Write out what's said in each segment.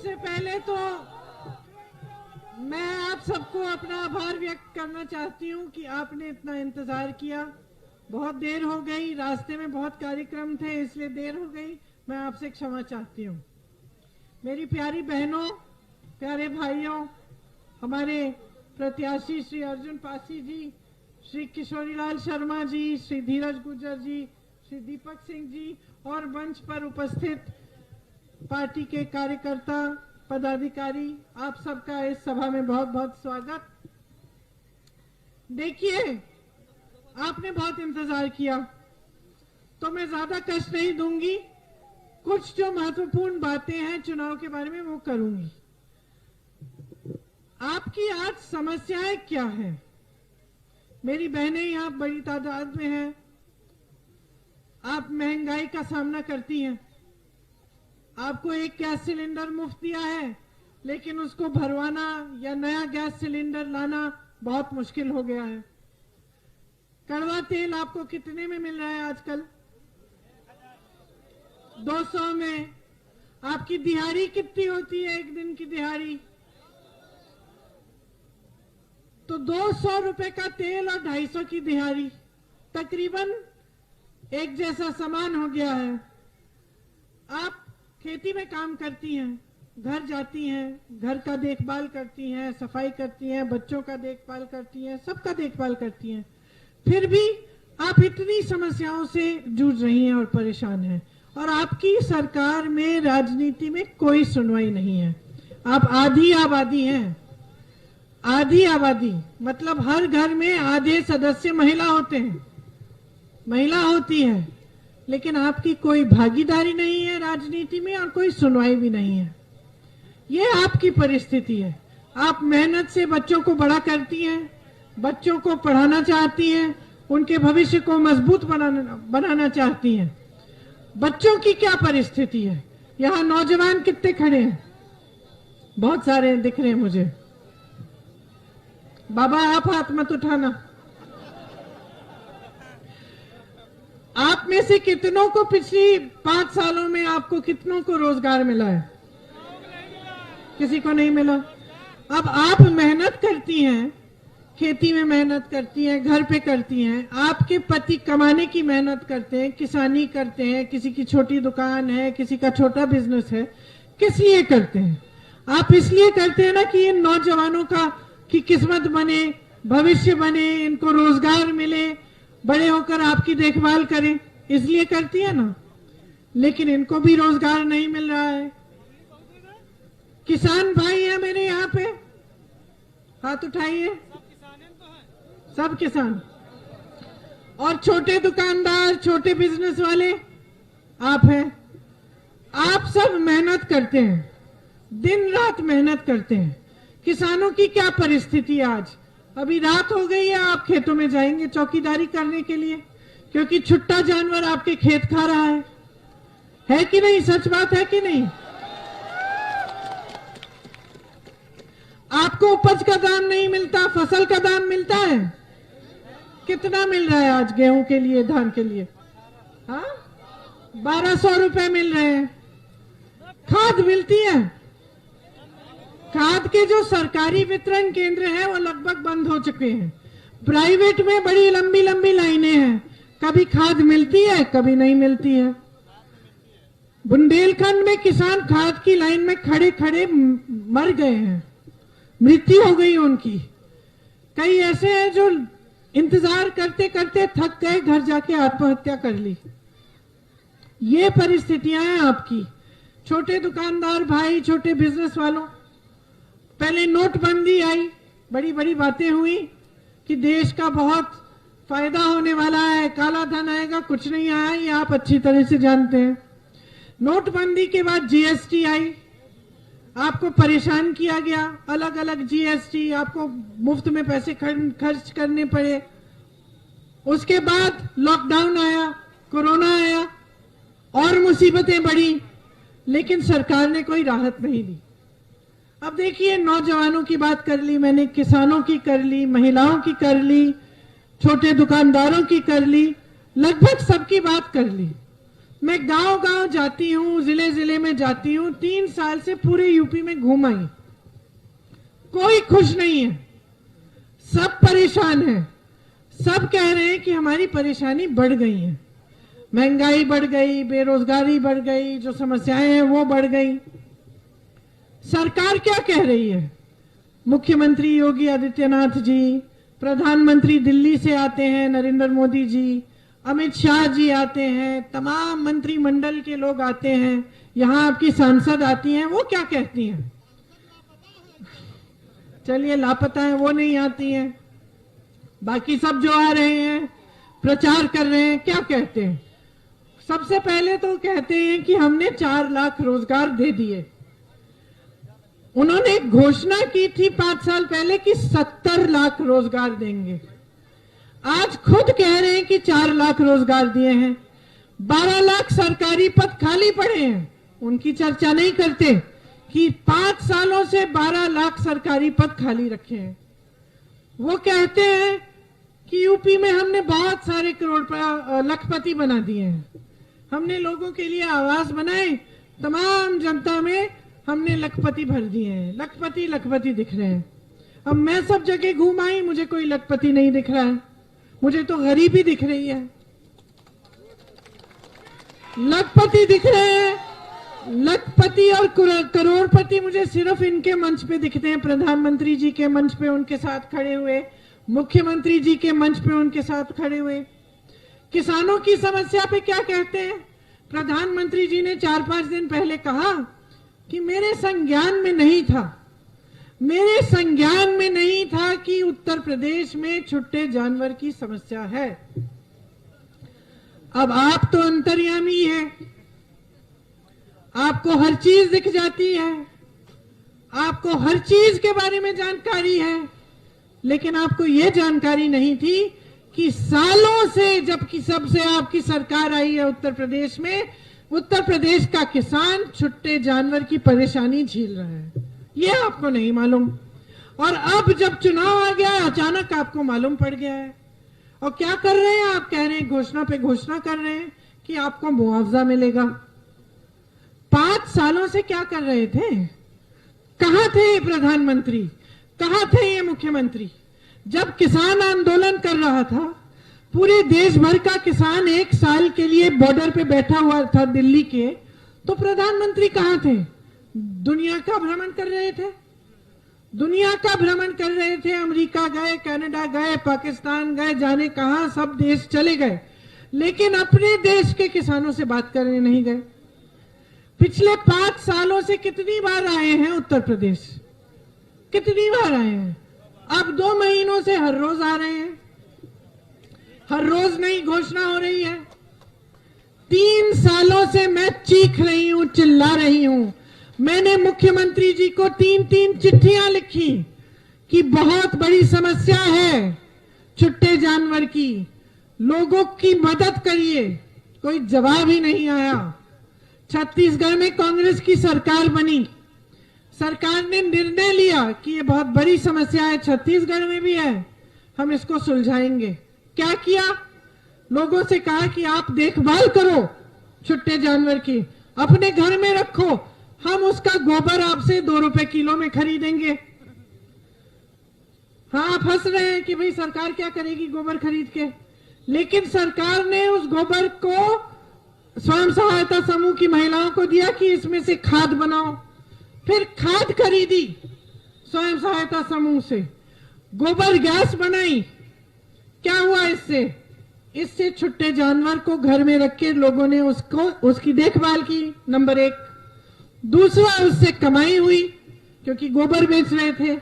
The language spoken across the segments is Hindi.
सबसे पहले तो मैं आप सबको अपना आभार व्यक्त करना चाहती हूं कि आपने इतना इंतजार किया। बहुत देर हो गई, रास्ते में बहुत कार्यक्रम थे इसलिए देर हो गई। मैं आपसे क्षमा चाहती हूं। मेरी प्यारी बहनों, प्यारे भाइयों, हमारे प्रत्याशी श्री अर्जुन पासी जी, श्री किशोरीलाल शर्मा जी, श्री धीरज गुर्जर जी, श्री दीपक सिंह जी और मंच पर उपस्थित पार्टी के कार्यकर्ता, पदाधिकारी, आप सबका इस सभा में बहुत बहुत स्वागत। देखिए, आपने बहुत इंतजार किया तो मैं ज्यादा कष्ट नहीं दूंगी। कुछ जो महत्वपूर्ण बातें हैं चुनाव के बारे में वो करूंगी। आपकी आज समस्याएं क्या है? मेरी बहनें यहाँ बड़ी तादाद में हैं। आप महंगाई का सामना करती हैं। आपको एक गैस सिलेंडर मुफ्त दिया है, लेकिन उसको भरवाना या नया गैस सिलेंडर लाना बहुत मुश्किल हो गया है। कड़वा तेल आपको कितने में मिल रहा है आजकल? 200 में। आपकी दिहाड़ी कितनी होती है, एक दिन की दिहाड़ी? तो 200 रुपए का तेल और 250 की दिहाड़ी, तकरीबन एक जैसा सामान हो गया है। आप खेती में काम करती हैं, घर जाती हैं, घर का देखभाल करती हैं, सफाई करती हैं, बच्चों का देखभाल करती हैं, सबका देखभाल करती हैं, फिर भी आप इतनी समस्याओं से जूझ रही हैं और परेशान हैं। और आपकी सरकार में, राजनीति में कोई सुनवाई नहीं है। आप आधी आबादी हैं। आधी आबादी मतलब हर घर में आधे सदस्य महिला होते हैं, महिला होती है, लेकिन आपकी कोई भागीदारी नहीं है राजनीति में और कोई सुनवाई भी नहीं है। ये आपकी परिस्थिति है। आप मेहनत से बच्चों को बड़ा करती हैं, बच्चों को पढ़ाना चाहती हैं, उनके भविष्य को मजबूत बनाना चाहती हैं। बच्चों की क्या परिस्थिति है? यहाँ नौजवान कितने खड़े हैं? बहुत सारे दिख रहे हैं मुझे। बाबा आप हाथ मत उठाना। आप में से कितनों को पिछली 5 सालों में आपको कितनों को रोजगार मिला है? किसी को नहीं मिला। अब आप मेहनत करती हैं, खेती में मेहनत करती हैं, घर पे करती हैं, आपके पति कमाने की मेहनत करते हैं, किसानी करते हैं, किसी की छोटी दुकान है, किसी का छोटा बिजनेस है। किस लिए करते हैं? आप इसलिए करते हैं ना कि इन नौजवानों की किस्मत बने, भविष्य बने, इनको रोजगार मिले, बड़े होकर आपकी देखभाल करें, इसलिए करती है ना। लेकिन इनको भी रोजगार नहीं मिल रहा है। किसान भाई हैं मेरे यहाँ पे, हाथ उठाइए। सब किसान। और छोटे दुकानदार, छोटे बिजनेस वाले आप हैं। आप सब मेहनत करते हैं, दिन रात मेहनत करते हैं। किसानों की क्या परिस्थिति है आज? अभी रात हो गई है, आप खेतों में जाएंगे चौकीदारी करने के लिए, क्योंकि छुट्टा जानवर आपके खेत खा रहा है कि नहीं? सच बात है कि नहीं? आपको उपज का दाम नहीं मिलता, फसल का दाम मिलता है। कितना मिल रहा है आज गेहूं के लिए, धान के लिए? हाँ, 1200 रुपए मिल रहे हैं। खाद मिलती है। खाद के जो सरकारी वितरण केंद्र हैं वो लगभग बंद हो चुके हैं। प्राइवेट में बड़ी लंबी लंबी लाइनें हैं। कभी खाद मिलती है, कभी नहीं मिलती है। बुंदेलखंड में किसान खाद की लाइन में खड़े खड़े मर गए हैं, मृत्यु हो गई उनकी। कई ऐसे हैं जो इंतजार करते करते थक गए, घर जाके आत्महत्या कर ली। ये परिस्थितियां हैं आपकी। छोटे दुकानदार भाई, छोटे बिजनेस वालों, पहले नोटबंदी आई, बड़ी बड़ी बातें हुई कि देश का बहुत फायदा होने वाला है, काला धन आएगा, कुछ नहीं आया, ये आप अच्छी तरह से जानते हैं। नोटबंदी के बाद जीएसटी आई, आपको परेशान किया गया। अलग अलग जीएसटी, आपको मुफ्त में पैसे खर्च करने पड़े। उसके बाद लॉकडाउन आया, कोरोना आया और मुसीबतें बढ़ी, लेकिन सरकार ने कोई राहत नहीं दी। अब देखिए, नौजवानों की बात कर ली मैंने, किसानों की कर ली, महिलाओं की कर ली, छोटे दुकानदारों की कर ली, लगभग सबकी बात कर ली। मैं गांव-गांव जाती हूं, जिले-जिले में जाती हूं, 3 साल से पूरे यूपी में घूम आई, कोई खुश नहीं है, सब परेशान है। सब कह रहे हैं कि हमारी परेशानी बढ़ गई है, महंगाई बढ़ गई, बेरोजगारी बढ़ गई, जो समस्याएं हैं वो बढ़ गई। सरकार क्या कह रही है? मुख्यमंत्री योगी आदित्यनाथ जी, प्रधानमंत्री दिल्ली से आते हैं नरेंद्र मोदी जी, अमित शाह जी आते हैं, तमाम मंत्रिमंडल के लोग आते हैं, यहां आपकी सांसद आती हैं, वो क्या कहती हैं? चलिए लापता है, वो नहीं आती हैं। बाकी सब जो आ रहे हैं, प्रचार कर रहे हैं, क्या कहते हैं? सबसे पहले तो कहते हैं कि हमने 4 लाख रोजगार दे दिए। उन्होंने घोषणा की थी 5 साल पहले कि 70 लाख रोजगार देंगे। आज खुद कह रहे हैं कि 4 लाख रोजगार दिए हैं। 12 लाख सरकारी पद खाली पड़े हैं, उनकी चर्चा नहीं करते कि 5 सालों से 12 लाख सरकारी पद खाली रखे हैं। वो कहते हैं कि यूपी में हमने बहुत सारे लखपति बना दिए हैं, हमने लोगों के लिए आवास बनाए, तमाम जनता में हमने लखपति भर दिए हैं। लखपति लखपति दिख रहे हैं। अब मैं सब जगह घूम आई, मुझे कोई लखपति नहीं दिख रहा है, मुझे तो गरीबी दिख रही है। लखपति दिख रहे हैं, लखपति और करोड़पति मुझे सिर्फ इनके मंच पे दिखते हैं, प्रधानमंत्री जी के मंच पे उनके साथ खड़े हुए, मुख्यमंत्री जी के मंच पे उनके साथ खड़े हुए। किसानों की समस्या पे क्या कहते हैं? प्रधानमंत्री जी ने 4-5 दिन पहले कहा कि मेरे संज्ञान में नहीं था, मेरे संज्ञान में नहीं था कि उत्तर प्रदेश में छुट्टे जानवर की समस्या है। अब आप तो अंतर्यामी हैं, आपको हर चीज दिख जाती है, आपको हर चीज के बारे में जानकारी है, लेकिन आपको यह जानकारी नहीं थी कि सालों से जबकि सबसे आपकी सरकार आई है उत्तर प्रदेश में, उत्तर प्रदेश का किसान छुट्टे जानवर की परेशानी झेल रहा है, यह आपको नहीं मालूम। और अब जब चुनाव आ गया, अचानक आपको मालूम पड़ गया है। और क्या कर रहे हैं आप? कह रहे हैं, घोषणा पे घोषणा कर रहे हैं कि आपको मुआवजा मिलेगा। 5 सालों से क्या कर रहे थे? कहां थे ये प्रधानमंत्री, कहां थे ये मुख्यमंत्री? जब किसान आंदोलन कर रहा था, पूरे देश भर का किसान 1 साल के लिए बॉर्डर पे बैठा हुआ था दिल्ली के, तो प्रधानमंत्री कहां थे? दुनिया का भ्रमण कर रहे थे, दुनिया का भ्रमण कर रहे थे। अमेरिका गए, कनाडा गए, पाकिस्तान गए, जाने कहां सब देश चले गए, लेकिन अपने देश के किसानों से बात करने नहीं गए। पिछले 5 सालों से कितनी बार आए हैं उत्तर प्रदेश? कितनी बार आए हैं? अब 2 महीनों से हर रोज आ रहे हैं, हर रोज नई घोषणा हो रही है। 3 सालों से मैं चीख रही हूं, चिल्ला रही हूं। मैंने मुख्यमंत्री जी को 3-3 चिट्ठियां लिखी कि बहुत बड़ी समस्या है छुट्टे जानवर की, लोगों की मदद करिए। कोई जवाब ही नहीं आया। छत्तीसगढ़ में कांग्रेस की सरकार बनी, सरकार ने निर्णय लिया कि ये बहुत बड़ी समस्या है, छत्तीसगढ़ में भी है, हम इसको सुलझाएंगे। क्या किया? लोगों से कहा कि आप देखभाल करो छुट्टे जानवर की, अपने घर में रखो, हम उसका गोबर आपसे 2 रुपए किलो में खरीदेंगे। हाँ, आप हंस रहे हैं कि भाई सरकार क्या करेगी गोबर खरीद के, लेकिन सरकार ने उस गोबर को स्वयं सहायता समूह की महिलाओं को दिया कि इसमें से खाद बनाओ। फिर खाद खरीदी स्वयं सहायता समूह से, गोबर गैस बनाई। क्या हुआ इससे? इससे छुट्टे जानवर को घर में रख के लोगों ने उसकी देखभाल की, नंबर 1। दूसरा, उससे कमाई हुई क्योंकि गोबर बेच रहे थे।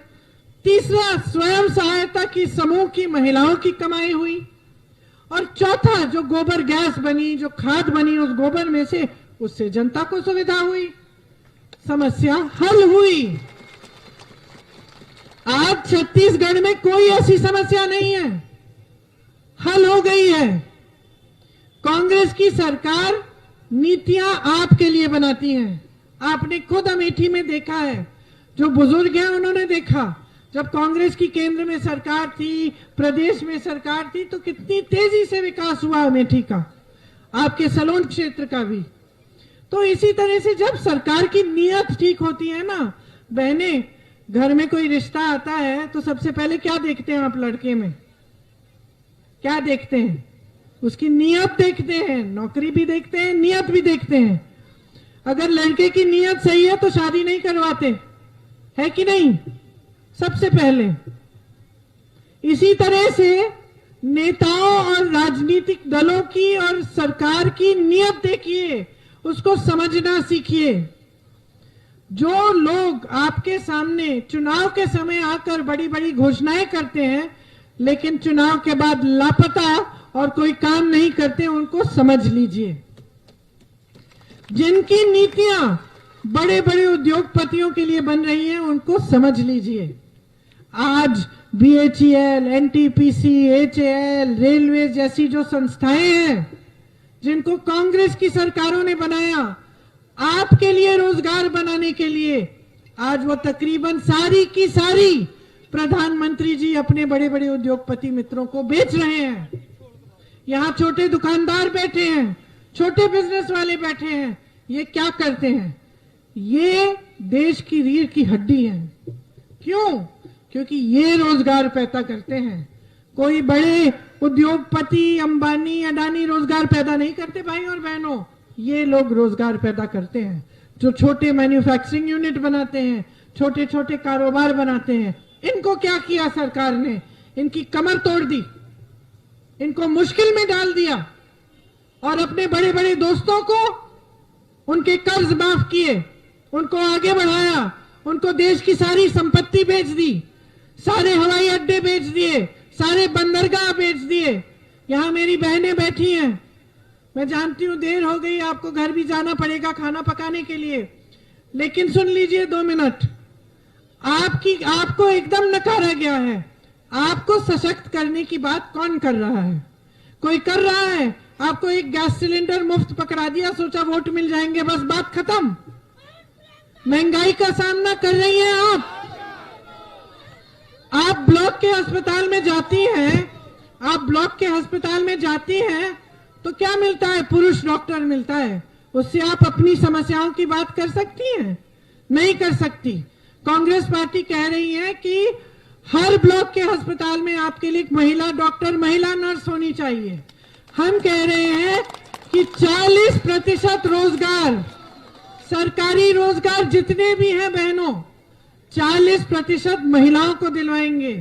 तीसरा, स्वयं सहायता की समूह की महिलाओं की कमाई हुई। और चौथा, जो गोबर गैस बनी, जो खाद बनी उस गोबर में से, उससे जनता को सुविधा हुई, समस्या हल हुई। आज छत्तीसगढ़ में कोई ऐसी समस्या नहीं है, हल हो गई है। कांग्रेस की सरकार नीतियां आपके लिए बनाती है। आपने खुद अमेठी में देखा है, जो बुजुर्ग हैं उन्होंने देखा, जब कांग्रेस की केंद्र में सरकार थी, प्रदेश में सरकार थी, तो कितनी तेजी से विकास हुआ अमेठी का। आपके सलोन क्षेत्र का भी। तो इसी तरह से जब सरकार की नीयत ठीक होती है ना बहने, घर में कोई रिश्ता आता है तो सबसे पहले क्या देखते हैं आप लड़के में? क्या देखते हैं? उसकी नीयत देखते हैं। नौकरी भी देखते हैं, नीयत भी देखते हैं। अगर लड़के की नीयत सही है तो शादी नहीं करवाते, है कि नहीं? सबसे पहले इसी तरह से नेताओं और राजनीतिक दलों की और सरकार की नीयत देखिए, उसको समझना सीखिए। जो लोग आपके सामने चुनाव के समय आकर बड़ी बड़ी घोषणाएं करते हैं लेकिन चुनाव के बाद लापता और कोई काम नहीं करते, उनको समझ लीजिए। जिनकी नीतियां बड़े बड़े उद्योगपतियों के लिए बन रही हैं, उनको समझ लीजिए। आज BHEL, NTPC, HAL, रेलवे जैसी जो संस्थाएं हैं जिनको कांग्रेस की सरकारों ने बनाया आपके लिए रोजगार बनाने के लिए, आज वो तकरीबन सारी की सारी प्रधानमंत्री जी अपने बड़े बड़े उद्योगपति मित्रों को बेच रहे हैं। यहाँ छोटे दुकानदार बैठे हैं, छोटे बिजनेस वाले बैठे हैं। ये क्या करते हैं? ये देश की रीढ़ की हड्डी है। क्यों? क्योंकि ये रोजगार पैदा करते हैं। कोई बड़े उद्योगपति अंबानी अडानी रोजगार पैदा नहीं करते भाई और बहनों, ये लोग रोजगार पैदा करते हैं। जो छोटे मैन्युफैक्चरिंग यूनिट बनाते हैं, छोटे छोटे कारोबार बनाते हैं, इनको क्या किया सरकार ने? इनकी कमर तोड़ दी, इनको मुश्किल में डाल दिया और अपने बड़े बड़े दोस्तों को उनके कर्ज माफ किए, उनको आगे बढ़ाया, उनको देश की सारी संपत्ति बेच दी, सारे हवाई अड्डे बेच दिए, सारे बंदरगाह बेच दिए। यहां मेरी बहनें बैठी हैं, मैं जानती हूं देर हो गई, आपको घर भी जाना पड़ेगा खाना पकाने के लिए, लेकिन सुन लीजिए 2 मिनट। आपको एकदम नकारा गया है। आपको सशक्त करने की बात कौन कर रहा है? कोई कर रहा है? आपको एक गैस सिलेंडर मुफ्त पकड़ा दिया, सोचा वोट मिल जाएंगे, बस बात खत्म। महंगाई का सामना कर रही हैं आप ब्लॉक के अस्पताल में जाती हैं, आप ब्लॉक के अस्पताल में जाती हैं तो क्या मिलता है? पुरुष डॉक्टर मिलता है। उससे आप अपनी समस्याओं की बात कर सकती हैं? नहीं कर सकती। कांग्रेस पार्टी कह रही है कि हर ब्लॉक के अस्पताल में आपके लिए एक महिला डॉक्टर, महिला नर्स होनी चाहिए। हम कह रहे हैं कि 40% रोजगार, सरकारी रोजगार जितने भी हैं बहनों, 40% महिलाओं को दिलवाएंगे,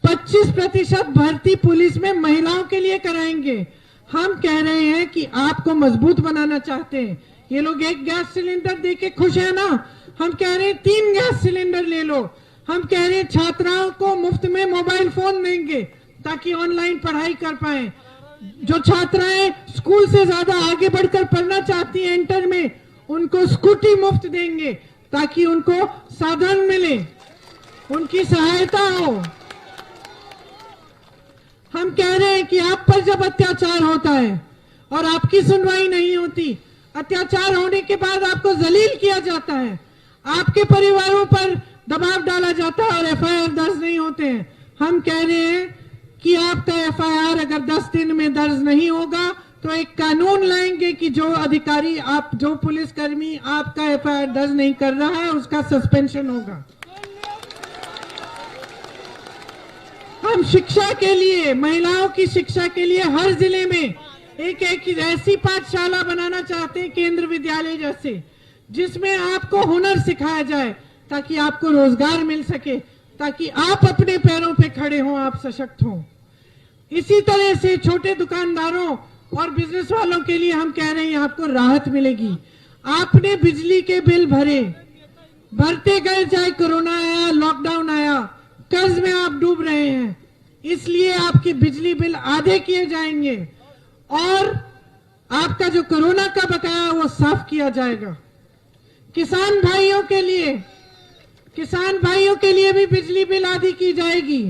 25% भर्ती पुलिस में महिलाओं के लिए कराएंगे। हम कह रहे हैं कि आपको मजबूत बनाना चाहते हैं। ये लोग एक गैस सिलेंडर देके खुश है ना, हम कह रहे हैं 3 गैस सिलेंडर ले लो। हम कह रहे हैं छात्राओं को मुफ्त में मोबाइल फोन देंगे ताकि ऑनलाइन पढ़ाई कर पाए। जो छात्राएं स्कूल से ज्यादा आगे बढ़कर पढ़ना चाहती हैं इंटर में, उनको स्कूटी मुफ्त देंगे ताकि उनको साधन मिले, उनकी सहायता हो। हम कह रहे हैं कि आप पर जब अत्याचार होता है और आपकी सुनवाई नहीं होती, अत्याचार होने के बाद आपको जलील किया जाता है, आपके परिवारों पर दबाव डाला जाता है और FIR दर्ज नहीं होते हैं, हम कह रहे हैं कि आपका FIR अगर 10 दिन में दर्ज नहीं होगा तो एक कानून लाएंगे कि जो अधिकारी, आप जो पुलिसकर्मी आपका FIR दर्ज नहीं कर रहा है उसका सस्पेंशन होगा। हम शिक्षा के लिए, महिलाओं की शिक्षा के लिए हर जिले में एक ऐसी पाठशाला बनाना चाहते हैं, केंद्र विद्यालय जैसे, जिसमें आपको हुनर सिखाया जाए ताकि आपको रोजगार मिल सके, ताकि आप अपने पैरों पे खड़े हों, आप सशक्त हों। इसी तरह से छोटे दुकानदारों और बिजनेस वालों के लिए हम कह रहे हैं आपको राहत मिलेगी। आपने बिजली के बिल भरते गए, चाहे कोरोना आया, लॉकडाउन आया, कर्ज में आप डूब रहे हैं, इसलिए आपके बिजली बिल आधे किए जाएंगे और आपका जो कोरोना का बकाया वो साफ किया जाएगा। किसान भाइयों के लिए भी बिजली बिल आधी की जाएगी।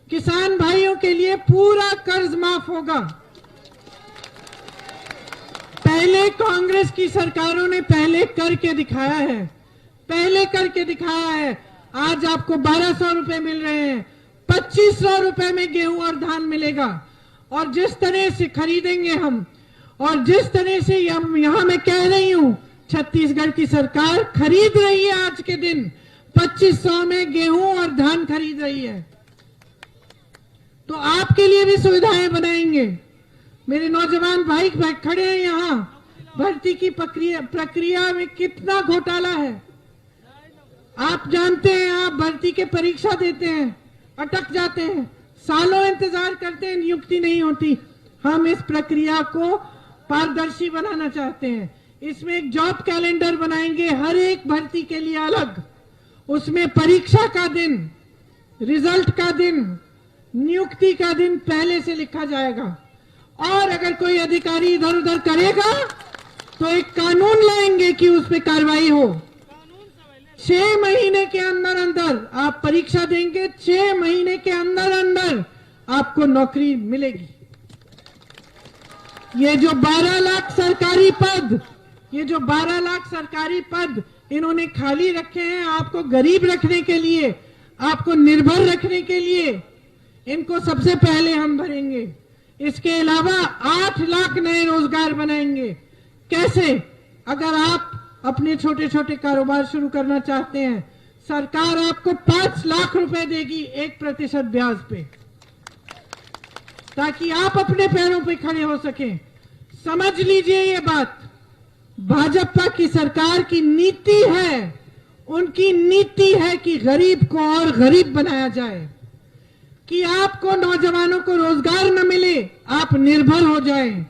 किसान भाइयों के लिए पूरा कर्ज माफ होगा। पहले कांग्रेस की सरकारों ने पहले करके दिखाया है। आज आपको 1200 रुपए मिल रहे हैं, 2500 रुपए में गेहूं और धान मिलेगा। और जिस तरह से खरीदेंगे हम और जिस तरह से यहां मैं कह रही हूं, छत्तीसगढ़ की सरकार खरीद रही है आज के दिन 2500 में गेहूं और धान खरीद रही है, तो आपके लिए भी सुविधाएं बनाएंगे। मेरे नौजवान भाई खड़े हैं यहां, भर्ती की प्रक्रिया में कितना घोटाला है आप जानते हैं। आप भर्ती के परीक्षा देते हैं, अटक जाते हैं, सालों इंतजार करते हैं, नियुक्ति नहीं होती। हम इस प्रक्रिया को पारदर्शी बनाना चाहते हैं। इसमें एक जॉब कैलेंडर बनाएंगे, हर एक भर्ती के लिए अलग। उसमें परीक्षा का दिन, रिजल्ट का दिन, नियुक्ति का दिन पहले से लिखा जाएगा। और अगर कोई अधिकारी इधर उधर करेगा तो एक कानून लाएंगे कि उस पर कार्रवाई हो। 6 महीने के अंदर अंदर आप परीक्षा देंगे, 6 महीने के अंदर अंदर आपको नौकरी मिलेगी। ये जो 12 लाख सरकारी पद इन्होंने खाली रखे हैं आपको गरीब रखने के लिए, आपको निर्भर रखने के लिए, इनको सबसे पहले हम भरेंगे। इसके अलावा 8 लाख नए रोजगार बनाएंगे। कैसे? अगर आप अपने छोटे छोटे कारोबार शुरू करना चाहते हैं, सरकार आपको 5 लाख रुपए देगी 1% ब्याज पे, ताकि आप अपने पैरों पे खड़े हो सकें। समझ लीजिए ये बात, भाजपा की सरकार की नीति है, उनकी नीति है कि गरीब को और गरीब बनाया जाए, कि आपको नौजवानों को रोजगार न मिले, आप निर्भर हो जाएं,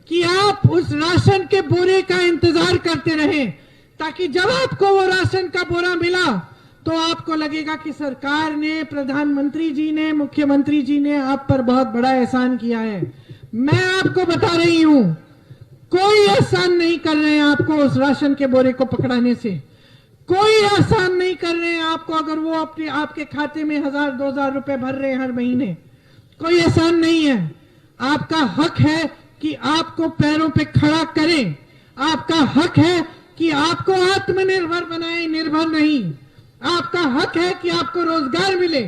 कि आप उस राशन के बोरे का इंतजार करते रहें, ताकि जब आपको वो राशन का बोरा मिला तो आपको लगेगा कि सरकार ने, प्रधानमंत्री जी ने, मुख्यमंत्री जी ने आप पर बहुत बड़ा एहसान किया है। मैं आपको बता रही हूं, कोई एहसान नहीं कर रहे हैं आपको उस राशन के बोरे को पकड़ाने से, कोई एहसान नहीं कर रहे हैं आपको अगर वो अपने आपके खाते में 1000-2000 रुपए भर रहे हैं हर महीने, कोई एहसान नहीं है। आपका हक है कि आपको पैरों पे खड़ा करें, आपका हक है कि आपको आत्मनिर्भर बनाएं, निर्भर नहीं। आपका हक है कि आपको रोजगार मिले,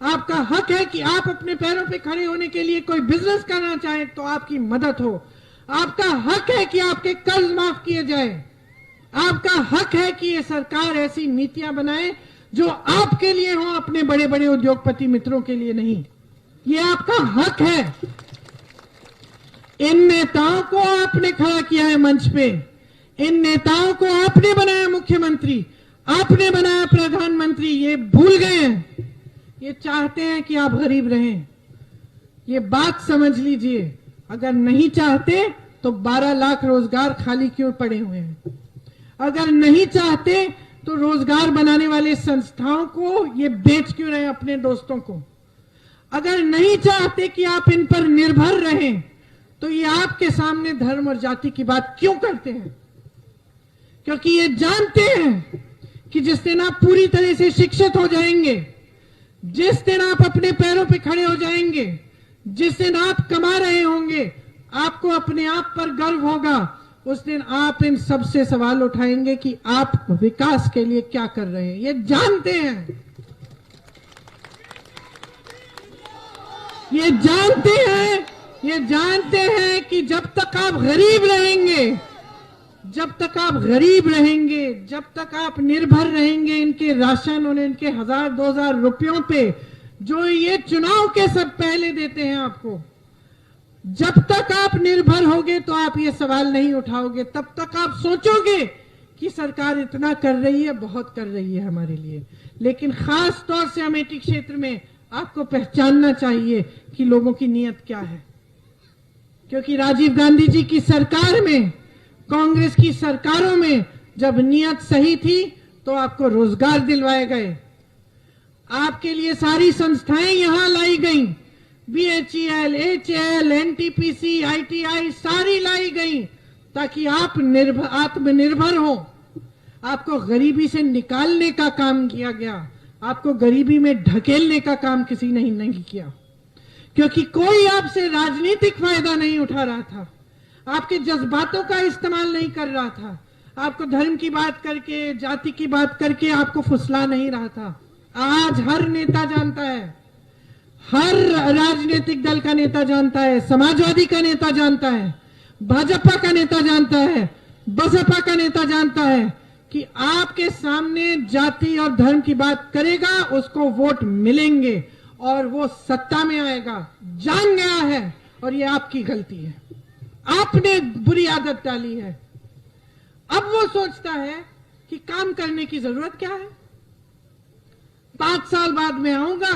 आपका हक है कि आप अपने पैरों पे खड़े होने के लिए कोई बिजनेस करना चाहें तो आपकी मदद हो। आपका हक है कि आपके कर्ज माफ किए जाए। आपका हक है कि ये सरकार ऐसी नीतियां बनाए जो आपके लिए हो, अपने बड़े बड़े उद्योगपति मित्रों के लिए नहीं। ये आपका हक है। इन नेताओं को आपने खड़ा किया है मंच पे, इन नेताओं को आपने बनाया मुख्यमंत्री, आपने बनाया प्रधानमंत्री। ये भूल गए हैं, ये चाहते हैं कि आप गरीब रहें। ये बात समझ लीजिए। अगर नहीं चाहते तो 12 लाख रोजगार खाली क्यों पड़े हुए हैं? अगर नहीं चाहते तो रोजगार बनाने वाले संस्थाओं को ये बेच क्यों रहे अपने दोस्तों को? अगर नहीं चाहते कि आप इन पर निर्भर रहें तो ये आपके सामने धर्म और जाति की बात क्यों करते हैं? क्योंकि ये जानते हैं कि जिस दिन आप पूरी तरह से शिक्षित हो जाएंगे, जिस दिन आप अपने पैरों पे खड़े हो जाएंगे, जिस दिन आप कमा रहे होंगे, आपको अपने आप पर गर्व होगा, उस दिन आप इन सबसे सवाल उठाएंगे कि आप विकास के लिए क्या कर रहे हैं। ये जानते हैं, ये जानते हैं कि जब तक आप गरीब रहेंगे, जब तक आप निर्भर रहेंगे इनके राशन और इनके 1000-2000 रुपयों पे जो ये चुनाव के सब पहले देते हैं आपको, जब तक आप निर्भर होगे तो आप ये सवाल नहीं उठाओगे। तब तक आप सोचोगे कि सरकार इतना कर रही है, बहुत कर रही है हमारे लिए। लेकिन खास तौर से अमेठी क्षेत्र में आपको पहचानना चाहिए कि लोगों की नीयत क्या है। क्योंकि राजीव गांधी जी की सरकार में, कांग्रेस की सरकारों में जब नीयत सही थी तो आपको रोजगार दिलवाए गए, आपके लिए सारी संस्थाएं यहां लाई गई, BHEL, HAL, NTPC, ITI सारी लाई गई ताकि आप आत्मनिर्भर हो। आपको गरीबी से निकालने का काम किया गया, आपको गरीबी में ढकेलने का काम किसी ने नहीं किया। क्योंकि कोई आपसे राजनीतिक फायदा नहीं उठा रहा था, आपके जज्बातों का इस्तेमाल नहीं कर रहा था, आपको धर्म की बात करके, जाति की बात करके आपको फुसला नहीं रहा था। आज हर नेता जानता है, हर राजनीतिक दल का नेता जानता है, समाजवादी का नेता जानता है, भाजपा का नेता जानता है, बसपा का नेता जानता है कि आपके सामने जाति और धर्म की बात करेगा, उसको वोट मिलेंगे और वो सत्ता में आएगा। जान गया है और ये आपकी गलती है, आपने बुरी आदत डाली है। अब वो सोचता है कि काम करने की जरूरत क्या है। 5 साल बाद मैं आऊंगा,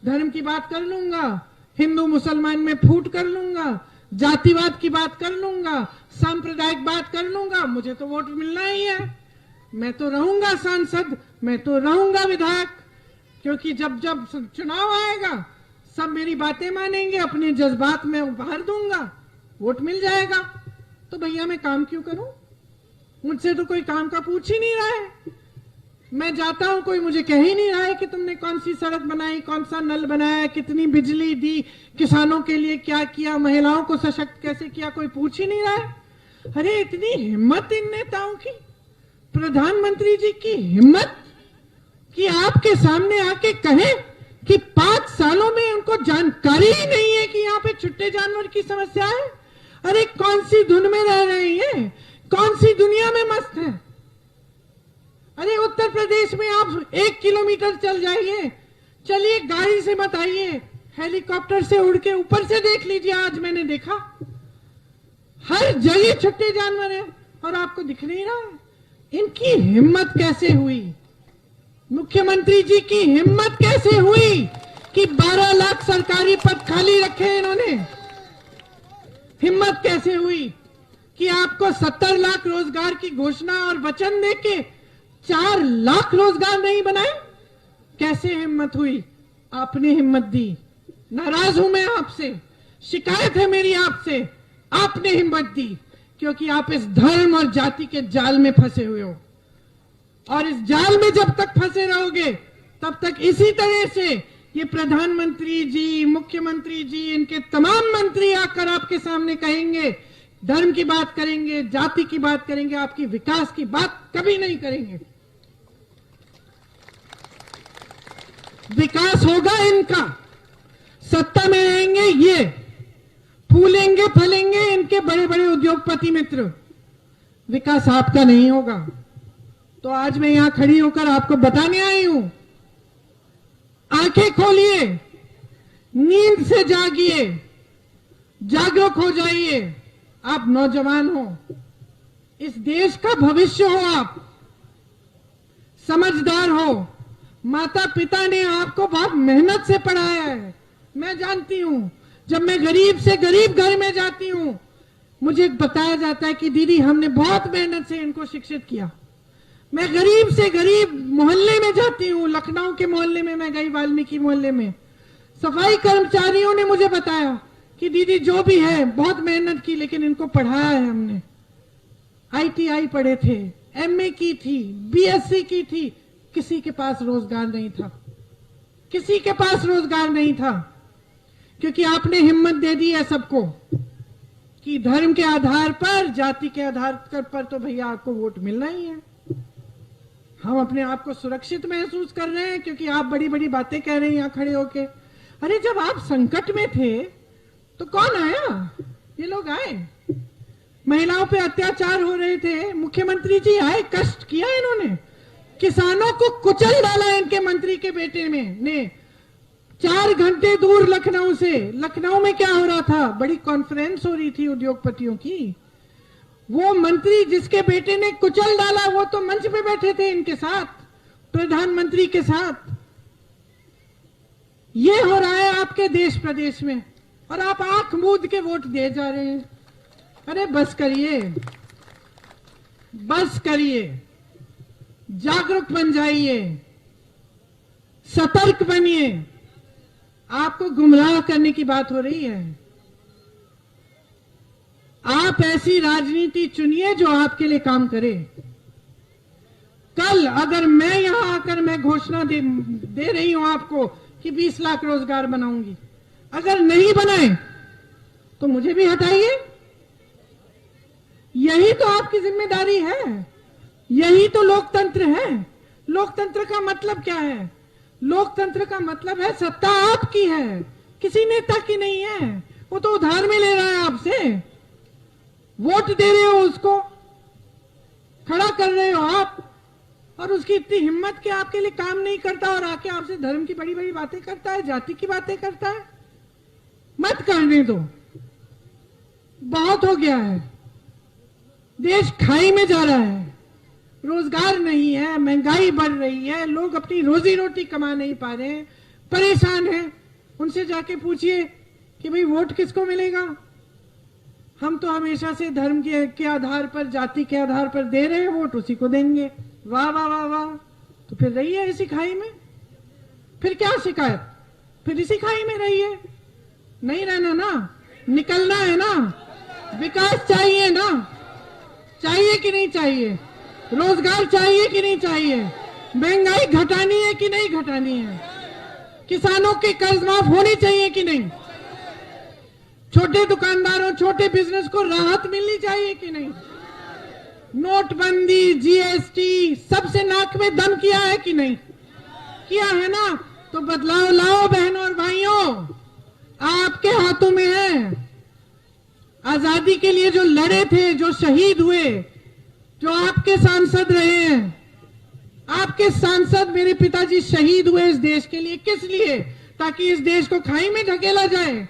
धर्म की बात कर लूंगा, हिंदू मुसलमान में फूट कर लूंगा, जातिवाद की बात कर लूंगा, सांप्रदायिक बात कर लूंगा, मुझे तो वोट मिलना ही है। मैं तो रहूंगा सांसद, मैं तो रहूंगा विधायक, क्योंकि जब जब चुनाव आएगा सब मेरी बातें मानेंगे, अपने जज्बात में उभार दूंगा, वोट मिल जाएगा। तो भैया मैं काम क्यों करूं? मुझसे तो कोई काम का पूछ ही नहीं रहा है। मैं जाता हूं, कोई मुझे कह ही नहीं रहा है कि तुमने कौन सी सड़क बनाई, कौन सा नल बनाया, कितनी बिजली दी, किसानों के लिए क्या किया, महिलाओं को सशक्त कैसे किया, कोई पूछ ही नहीं रहा है। अरे इतनी हिम्मत इन नेताओं की, प्रधानमंत्री जी की हिम्मत कि आपके सामने आके कहें कि 5 सालों में उनको जानकारी ही नहीं है कि यहाँ पे छुट्टे जानवर की समस्या है। अरे कौन सी धुन में रह रहे हैं, कौन सी दुनिया में मस्त है। अरे उत्तर प्रदेश में आप 1 किलोमीटर चल जाइए, चलिए गाड़ी से मत आइए, हेलीकॉप्टर से उड़ के ऊपर से देख लीजिए। आज मैंने देखा हर जगह छुट्टे जानवर है और आपको दिख नहीं रहा है। इनकी हिम्मत कैसे हुई, मुख्यमंत्री जी की हिम्मत कैसे हुई कि 12 लाख सरकारी पद खाली रखे इन्होंने। हिम्मत कैसे हुई कि आपको 70 लाख रोजगार की घोषणा और वचन देके 4 लाख रोजगार नहीं बनाए। कैसे हिम्मत हुई? आपने हिम्मत दी। नाराज हूं मैं आपसे, शिकायत है मेरी आपसे, आपने हिम्मत दी, क्योंकि आप इस धर्म और जाति के जाल में फंसे हुए हो और इस जाल में जब तक फंसे रहोगे तब तक इसी तरह से ये प्रधानमंत्री जी, मुख्यमंत्री जी, इनके तमाम मंत्री आकर आपके सामने कहेंगे, धर्म की बात करेंगे, जाति की बात करेंगे, आपकी विकास की बात कभी नहीं करेंगे। विकास होगा इनका, सत्ता में रहेंगे ये, फूलेंगे फलेंगे इनके बड़े बड़े उद्योगपति मित्र, विकास आपका नहीं होगा। तो आज मैं यहां खड़ी होकर आपको बताने आई हूं, आंखें खोलिए, नींद से जागिए, जागरूक हो जाइए। आप नौजवान हो, इस देश का भविष्य हो, आप समझदार हो। माता पिता ने आपको बहुत मेहनत से पढ़ाया है, मैं जानती हूं। जब मैं गरीब से गरीब घर में जाती हूं, मुझे बताया जाता है कि दीदी हमने बहुत मेहनत से इनको शिक्षित किया। मैं गरीब से गरीब मोहल्ले में जाती हूँ, लखनऊ के मोहल्ले में मैं गई, वाल्मीकि मोहल्ले में, सफाई कर्मचारियों ने मुझे बताया कि दीदी जो भी है बहुत मेहनत की, लेकिन इनको पढ़ाया है हमने। ITI पढ़े थे, MA की थी, BSc की थी, किसी के पास रोजगार नहीं था, किसी के पास रोजगार नहीं था, क्योंकि आपने हिम्मत दे दी है सबको कि धर्म के आधार पर, जाति के आधार पर तो भैया आपको वोट मिलना ही है। हम अपने आप को सुरक्षित महसूस कर रहे हैं क्योंकि आप बड़ी बड़ी बातें कह रहे हैं यहां खड़े होके। अरे जब आप संकट में थे तो कौन आया? ये लोग आए। महिलाओं पे अत्याचार हो रहे थे, मुख्यमंत्री जी आए, कष्ट किया इन्होंने, किसानों को कुचल डाला इनके मंत्री के बेटे ने 4 घंटे दूर लखनऊ से। लखनऊ में क्या हो रहा था? बड़ी कॉन्फ्रेंस हो रही थी उद्योगपतियों की। वो मंत्री जिसके बेटे ने कुचल डाला, वो तो मंच पे बैठे थे इनके साथ, प्रधानमंत्री के साथ। ये हो रहा है आपके देश प्रदेश में और आप आंख मूंद के वोट दे जा रहे हैं। अरे बस करिए, बस करिए, जागरूक बन जाइए, सतर्क बनिए। आपको गुमराह करने की बात हो रही है। आप ऐसी राजनीति चुनिए जो आपके लिए काम करे। कल अगर मैं यहां आकर मैं घोषणा दे रही हूं आपको कि 20 लाख रोजगार बनाऊंगी, अगर नहीं बनाए तो मुझे भी हटाइए। यही तो आपकी जिम्मेदारी है, यही तो लोकतंत्र है। लोकतंत्र का मतलब क्या है? लोकतंत्र का मतलब है सत्ता आपकी है, किसी नेता की नहीं है। वो तो उधार में ले रहा है आपसे। वोट दे रहे हो, उसको खड़ा कर रहे हो आप, और उसकी इतनी हिम्मत कि आपके लिए काम नहीं करता और आके आपसे धर्म की बड़ी बड़ी बातें करता है, जाति की बातें करता है। मत करने दो, बहुत हो गया है। देश खाई में जा रहा है, रोजगार नहीं है, महंगाई बढ़ रही है, लोग अपनी रोजी रोटी कमा नहीं पा रहे हैं, परेशान हैं। उनसे जाके पूछिए कि भाई वोट किसको मिलेगा। हम तो हमेशा से धर्म के आधार पर, जाति के आधार पर दे रहे हैं वोट, उसी को देंगे। वाह वाह वाह वाह। तो फिर रहिए इसी खाई में, फिर क्या शिकायत, फिर इसी खाई में रहिए। नहीं रहना ना, निकलना है ना। विकास चाहिए ना, चाहिए कि नहीं चाहिए? रोजगार चाहिए कि नहीं चाहिए? महंगाई घटानी है कि नहीं घटानी है? किसानों के कर्ज माफ होनी चाहिए कि नहीं? छोटे दुकानदारों, छोटे बिजनेस को राहत मिलनी चाहिए कि नहीं? नोटबंदी, जीएसटी, सबसे नाक में दम किया है कि नहीं? किया है ना। तो बदलाव लाओ बहनों और भाइयों, आपके हाथों में है। आजादी के लिए जो लड़े थे, जो शहीद हुए, जो आपके सांसद रहे हैं, आपके सांसद मेरे पिताजी शहीद हुए इस देश के लिए। किस लिए? ताकि इस देश को खाई में ढकेला जाए।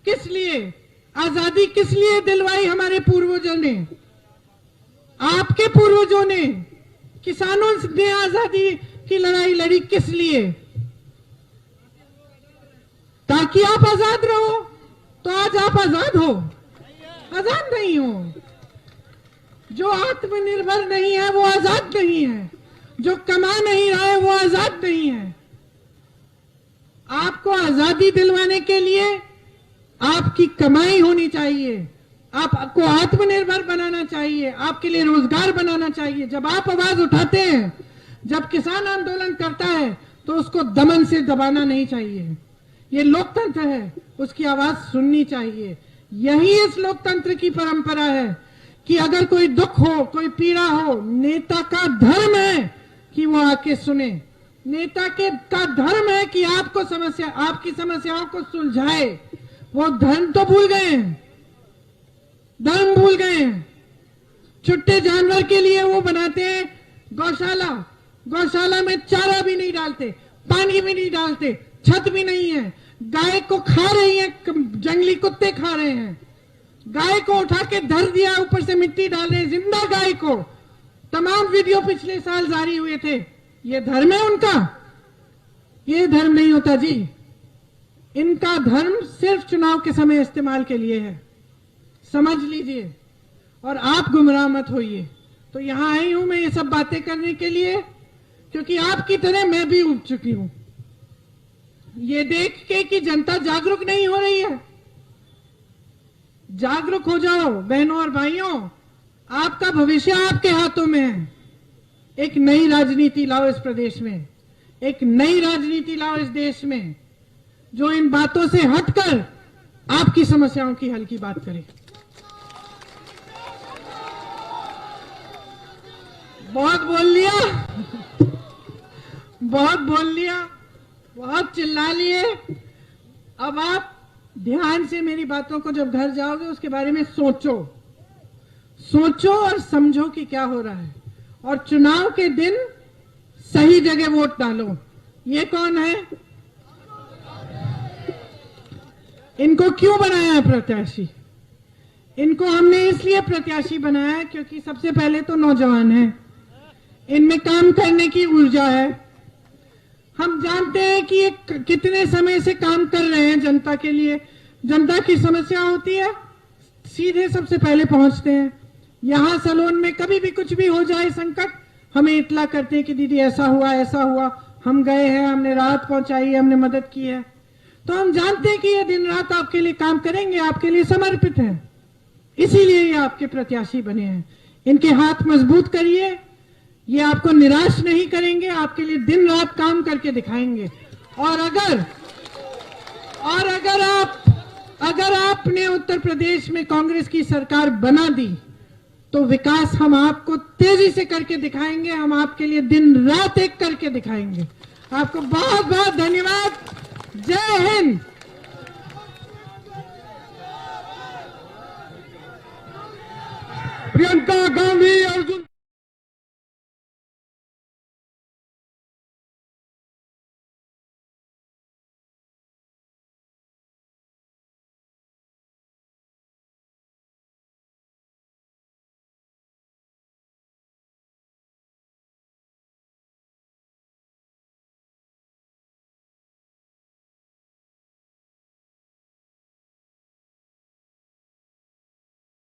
किस लिए? आजादी किस लिए दिलवाई हमारे पूर्वजों ने, आपके पूर्वजों ने? किसानों ने आजादी की लड़ाई लड़ी किस लिए? ताकि आप आजाद रहो। तो आज आप आजाद हो? आजाद नहीं हो। जो आत्मनिर्भर नहीं है वो आजाद नहीं है, जो कमा नहीं रहा है वो आजाद नहीं है। आपको आजादी दिलवाने के लिए आपकी कमाई होनी चाहिए, आपको आत्मनिर्भर बनाना चाहिए, आपके लिए रोजगार बनाना चाहिए। जब आप आवाज उठाते हैं, जब किसान आंदोलन करता है, तो उसको दमन से दबाना नहीं चाहिए। ये लोकतंत्र है, उसकी आवाज सुननी चाहिए। यही इस लोकतंत्र की परंपरा है कि अगर कोई दुख हो, कोई पीड़ा हो, नेता का धर्म है कि वो आके सुने। नेता का धर्म है कि आपकी समस्याओं को सुलझाए। वो धर्म तो भूल गए हैं, धर्म भूल गए हैं। छुट्टे जानवर के लिए वो बनाते हैं गौशाला। गौशाला में चारा भी नहीं डालते, पानी भी नहीं डालते, छत भी नहीं है। गाय को खा रही है, जंगली कुत्ते खा रहे हैं। गाय को उठा के धर दिया, ऊपर से मिट्टी डाल रहे हैं जिंदा गाय को। तमाम वीडियो पिछले साल जारी हुए थे। ये धर्म है उनका? ये धर्म नहीं होता जी। इनका धर्म सिर्फ चुनाव के समय इस्तेमाल के लिए है, समझ लीजिए। और आप गुमराह मत होइए। तो यहां आई हूं मैं ये सब बातें करने के लिए, क्योंकि आपकी तरह मैं भी उठ चुकी हूं। ये देख के कि जनता जागरूक नहीं हो रही है। जागरूक हो जाओ बहनों और भाइयों, आपका भविष्य आपके हाथों में है। एक नई राजनीति लाओ इस प्रदेश में, एक नई राजनीति लाओ इस देश में, जो इन बातों से हटकर आपकी समस्याओं की हल की बात करे। बहुत बोल लिया, बहुत बोल लिया, बहुत चिल्ला लिए। अब आप ध्यान से मेरी बातों को जब घर जाओगे उसके बारे में सोचो, सोचो और समझो कि क्या हो रहा है। और चुनाव के दिन सही जगह वोट डालो। ये कौन है? इनको क्यों बनाया है प्रत्याशी? इनको हमने इसलिए प्रत्याशी बनाया क्योंकि सबसे पहले तो नौजवान हैं, इनमें काम करने की ऊर्जा है। हम जानते हैं कि ये कितने समय से काम कर रहे हैं जनता के लिए। जनता की समस्या होती है, सीधे सबसे पहले पहुंचते हैं। यहां सलोन में कभी भी कुछ भी हो जाए संकट, हमें इतला करते हैं कि दीदी ऐसा हुआ ऐसा हुआ, हम गए हैं, हमने राहत पहुंचाई है, हमने मदद की है। तो हम जानते हैं कि ये दिन रात आपके लिए काम करेंगे, आपके लिए समर्पित हैं। इसीलिए ये आपके प्रत्याशी बने हैं। इनके हाथ मजबूत करिए, ये आपको निराश नहीं करेंगे, आपके लिए दिन रात काम करके दिखाएंगे। और अगर आपने उत्तर प्रदेश में कांग्रेस की सरकार बना दी तो विकास हम आपको तेजी से करके दिखाएंगे। हम आपके लिए दिन रात एक करके दिखाएंगे। आपको बहुत बहुत धन्यवाद। जय हिंद। बी अर्जुन